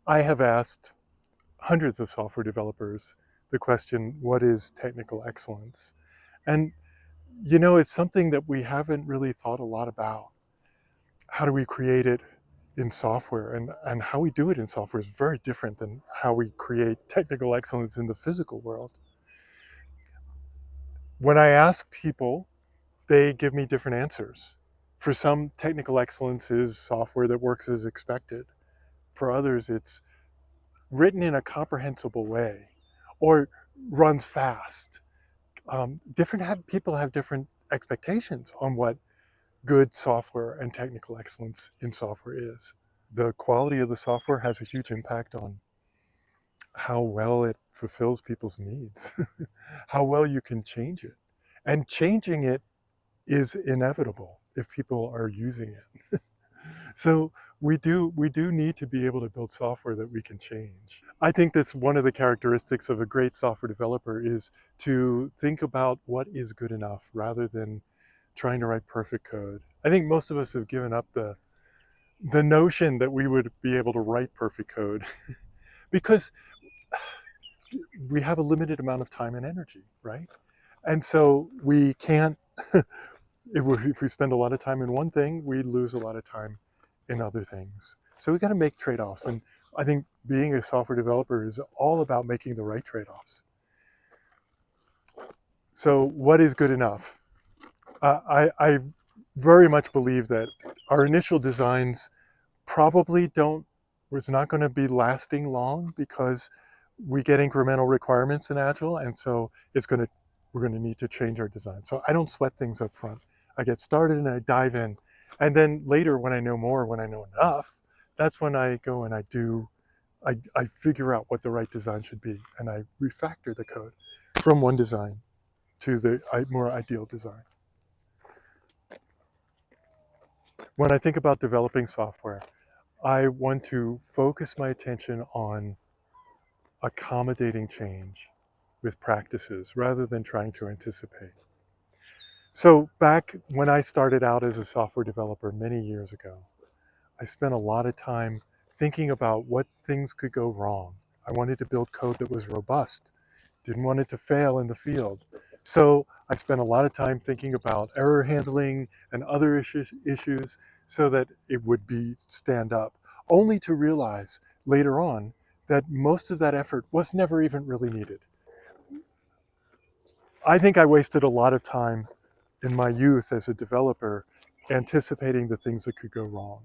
I have asked hundreds of software developers the question, what is technical excellence? And it's something that we haven't really thought a lot about. How do we create it in software? And how we do it in software is very different than how we create technical excellence in the physical world. When I ask people, they give me different answers. For some, technical excellence is software that works as expected. For others, it's written in a comprehensible way or runs fast. People have different expectations on what good software and technical excellence in software is. The quality of the software has a huge impact on how well it fulfills people's needs, how well you can change it. And changing it is inevitable if people are using it. So we do need to be able to build software that we can change. I think that's one of the characteristics of a great software developer is to think about what is good enough rather than trying to write perfect code. I think most of us have given up the notion that we would be able to write perfect code because we have a limited amount of time and energy, right? And so we can't, if we spend a lot of time in one thing, we lose a lot of time in other things. So we got to make trade-offs. And I think being a software developer is all about making the right trade-offs. So what is good enough? I very much believe that our initial designs probably it's not going to be lasting long because we get incremental requirements in Agile, and so we're going to need to change our design. So I don't sweat things up front. I get started and I dive in, and then later when I know more, when I know enough, that's when I go and I figure out what the right design should be, and I refactor the code from one design to the more ideal design. When I think about developing software, I want to focus my attention on accommodating change with practices rather than trying to anticipate. So back when I started out as a software developer many years ago, I spent a lot of time thinking about what things could go wrong. I wanted to build code that was robust, didn't want it to fail in the field. So I spent a lot of time thinking about error handling and other issues so that it would be stand up, only to realize later on that most of that effort was never even really needed. I think I wasted a lot of time in my youth as a developer anticipating the things that could go wrong.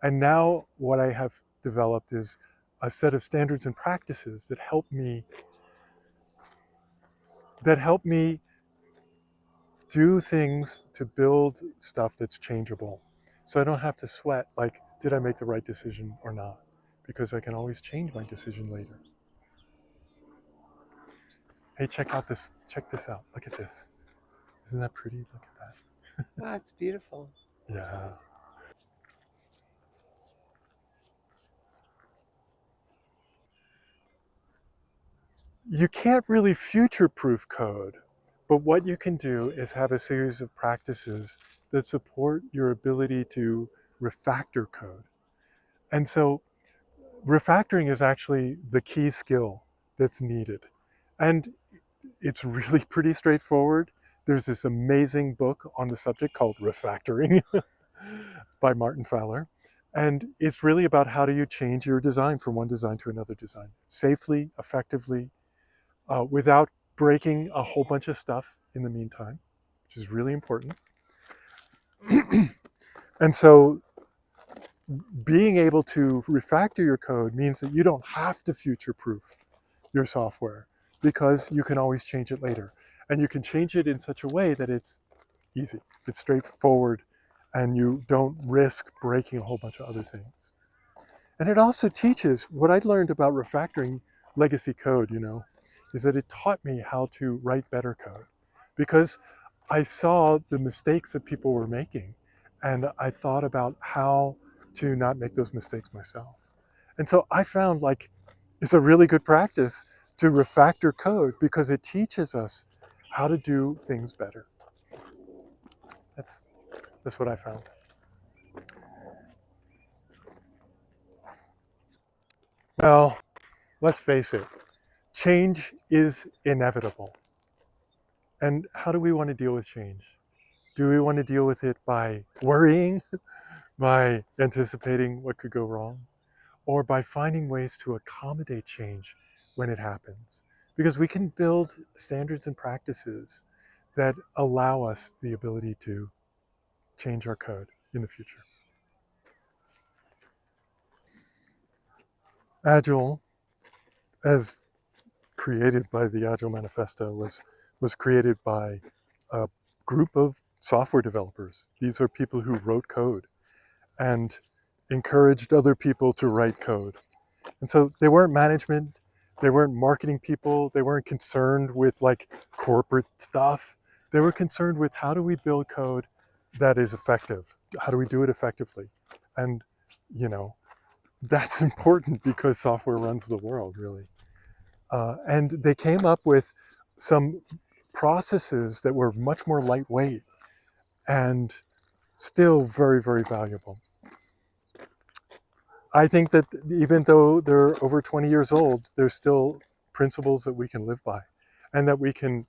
And now what I have developed is a set of standards and practices that help me do things to build stuff that's changeable. So I don't have to sweat like, did I make the right decision or not? Because I can always change my decision later. Hey, check this out. Look at this. Isn't that pretty? Look at Ah, it's beautiful. that. Yeah. You can't really future-proof code, but what you can do is have a series of practices that support your ability to refactor code. And so refactoring is actually the key skill that's needed. And it's really pretty straightforward. There's this amazing book on the subject called Refactoring by Martin Fowler. And it's really about how do you change your design from one design to another design safely, effectively, without breaking a whole bunch of stuff in the meantime, which is really important. And so being able to refactor your code means that you don't have to future proof your software because you can always change it later. And you can change it in such a way that it's easy, it's straightforward, and you don't risk breaking a whole bunch of other things. And it also teaches what I learned about refactoring legacy code, is that it taught me how to write better code because I saw the mistakes that people were making and I thought about how to not make those mistakes myself. And so I found like it's a really good practice to refactor code because it teaches us how to do things better. That's that's what I found. Well, let's face it, change is inevitable. And how do we want to deal with change? Do we want to deal with it by worrying, by anticipating what could go wrong, or by finding ways to accommodate change when it happens? Because we can build standards and practices that allow us the ability to change our code in the future. Agile, as created by the Agile Manifesto, was created by a group of software developers. These are people who wrote code and encouraged other people to write code. And so they weren't management, they weren't marketing people, they weren't concerned with like corporate stuff. They were concerned with how do we build code that is effective? How do we do it effectively? And, you know, that's important because software runs the world, really. And they came up with some processes that were much more lightweight and still very, very valuable. I think that even though they're over 20 years old, there's still principles that we can live by and that we can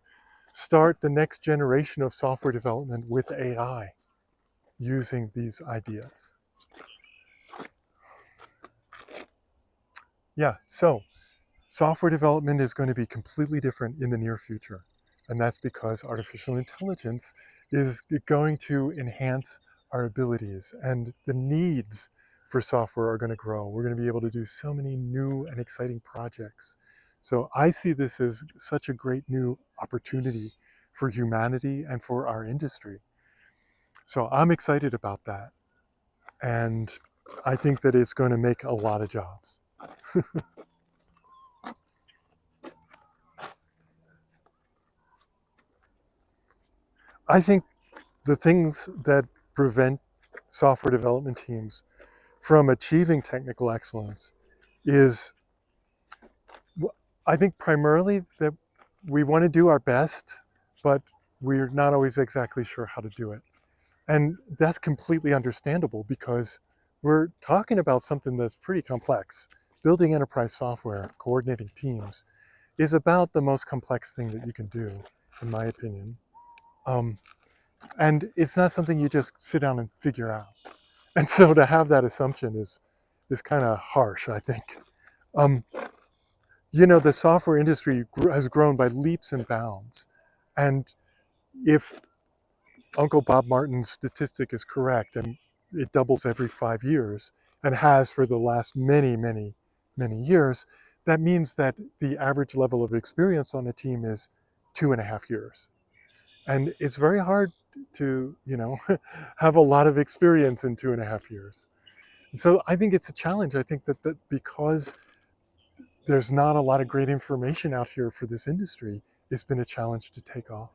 start the next generation of software development with AI using these ideas. Yeah, so software development is going to be completely different in the near future. And that's because artificial intelligence is going to enhance our abilities and the needs for software are going to grow. We're going to be able to do so many new and exciting projects. So I see this as such a great new opportunity for humanity and for our industry. So I'm excited about that. And I think that it's going to make a lot of jobs. I think the things that prevent software development teams from achieving technical excellence is, I think, primarily that we want to do our best, but we're not always exactly sure how to do it. And that's completely understandable because we're talking about something that's pretty complex. Building enterprise software, coordinating teams, is about the most complex thing that you can do, in my opinion. Um, and it's not something you just sit down and figure out. And so to have that assumption is kind of harsh, I think. Um, the software industry has grown by leaps and bounds, and if Uncle Bob Martin's statistic is correct, and it doubles every 5 years, and has for the last many, many, many years, that means that the average level of experience on a team is 2.5 years, and it's very hard to have a lot of experience in 2.5 years. So I think it's a challenge. I think that because there's not a lot of great information out here for this industry, it's been a challenge to take off.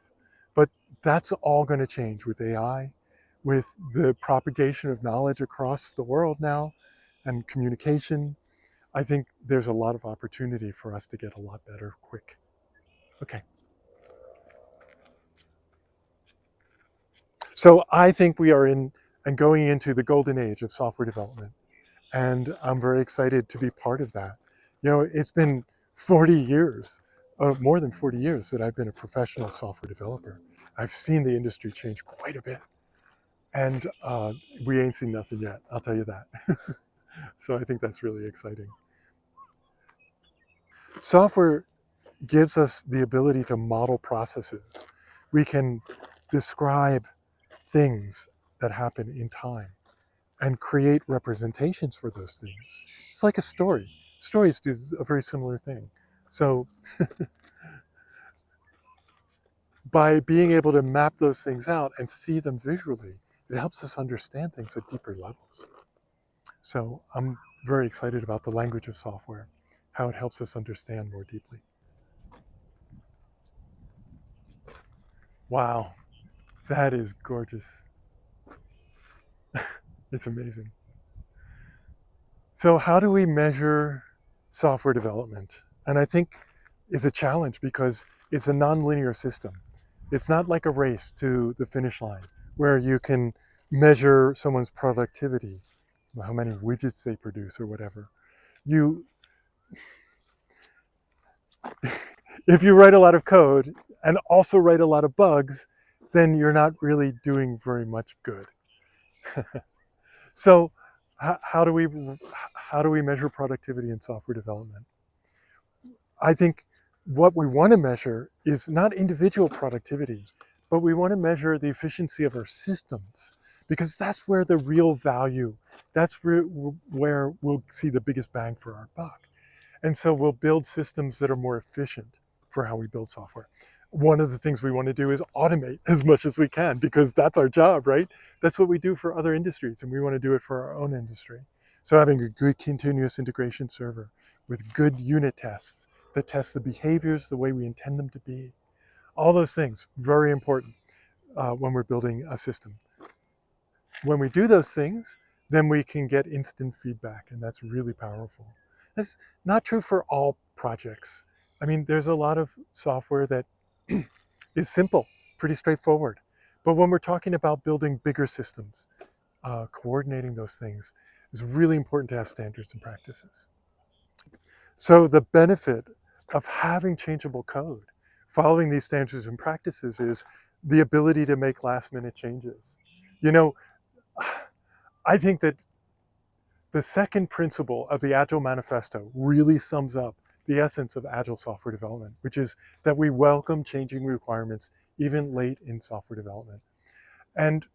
But that's all going to change with AI, with the propagation of knowledge across the world now, and communication. I think there's a lot of opportunity for us to get a lot better quick. Okay. So I think we are in and going into the golden age of software development. And I'm very excited to be part of that. It's been 40 years, more than 40 years that I've been a professional software developer. I've seen the industry change quite a bit, and we ain't seen nothing yet, I'll tell you that. So I think that's really exciting. Software gives us the ability to model processes. We can describe things that happen in time and create representations for those things. It's like a story. Stories do a very similar thing. So by being able to map those things out and see them visually, it helps us understand things at deeper levels. So I'm very excited about the language of software, how it helps us understand more deeply. Wow, that is gorgeous. It's amazing. So how do we measure software development? And I think it's a challenge because it's a nonlinear system. It's not like a race to the finish line where you can measure someone's productivity, how many widgets they produce or whatever. You if you write a lot of code and also write a lot of bugs, then you're not really doing very much good. So how do we measure productivity in software development? I think what we want to measure is not individual productivity, but we want to measure the efficiency of our systems, because that's where the real value, that's where we'll see the biggest bang for our buck. And so we'll build systems that are more efficient for how we build software. One of the things we want to do is automate as much as we can, because that's our job, right? That's what we do for other industries, and we want to do it for our own industry. So having a good continuous integration server with good unit tests that test the behaviors the way we intend them to be, all those things, very important when we're building a system. When we do those things, then we can get instant feedback, and that's really powerful. That's not true for all projects. I mean, there's a lot of software that is simple, pretty straightforward. But when we're talking about building bigger systems, coordinating those things is really important to have standards and practices. So the benefit of having changeable code, following these standards and practices, is the ability to make last minute changes. You know, I think that the second principle of the Agile Manifesto really sums up the essence of Agile software development, which is that we welcome changing requirements even late in software development. And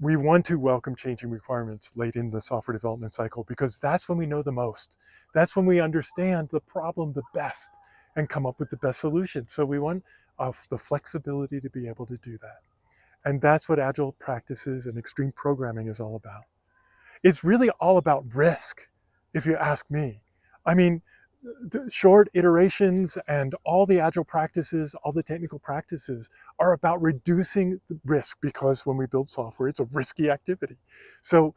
we want to welcome changing requirements late in the software development cycle, because that's when we know the most. That's when we understand the problem the best and come up with the best solution. So we want the flexibility to be able to do that. And that's what Agile practices and extreme programming is all about. It's really all about risk, if you ask me. I mean, short iterations and all the agile practices, all the technical practices are about reducing the risk, because when we build software, it's a risky activity. So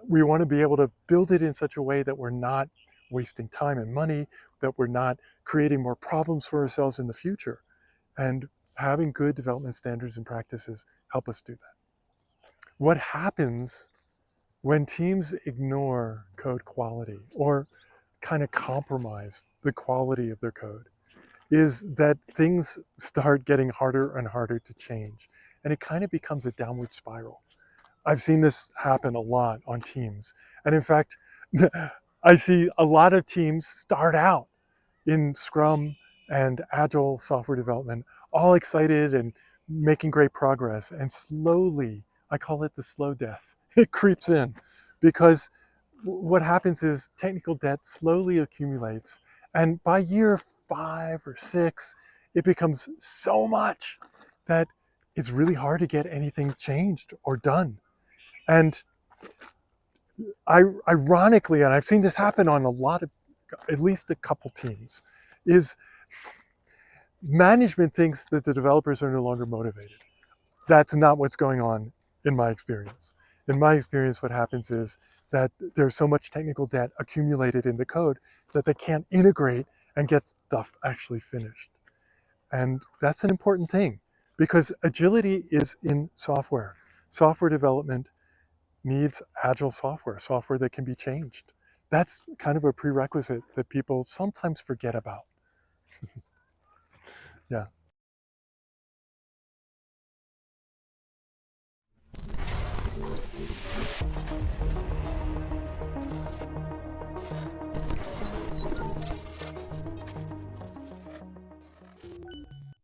we want to be able to build it in such a way that we're not wasting time and money, that we're not creating more problems for ourselves in the future. And having good development standards and practices help us do that. What happens when teams ignore code quality or kind of compromise the quality of their code is that things start getting harder and harder to change. And it kind of becomes a downward spiral. I've seen this happen a lot on teams. And in fact, I see a lot of teams start out in Scrum and Agile software development, all excited and making great progress. And slowly, I call it the slow death, it creeps in, because what happens is technical debt slowly accumulates. And by year 5 or 6, it becomes so much that it's really hard to get anything changed or done. And ironically, and I've seen this happen on a lot of, at least a couple teams, is management thinks that the developers are no longer motivated. That's not what's going on in my experience. In my experience, what happens is that there's so much technical debt accumulated in the code that they can't integrate and get stuff actually finished. And that's an important thing, because agility is in software. Software development needs agile software, software that can be changed. That's kind of a prerequisite that people sometimes forget about. Yeah.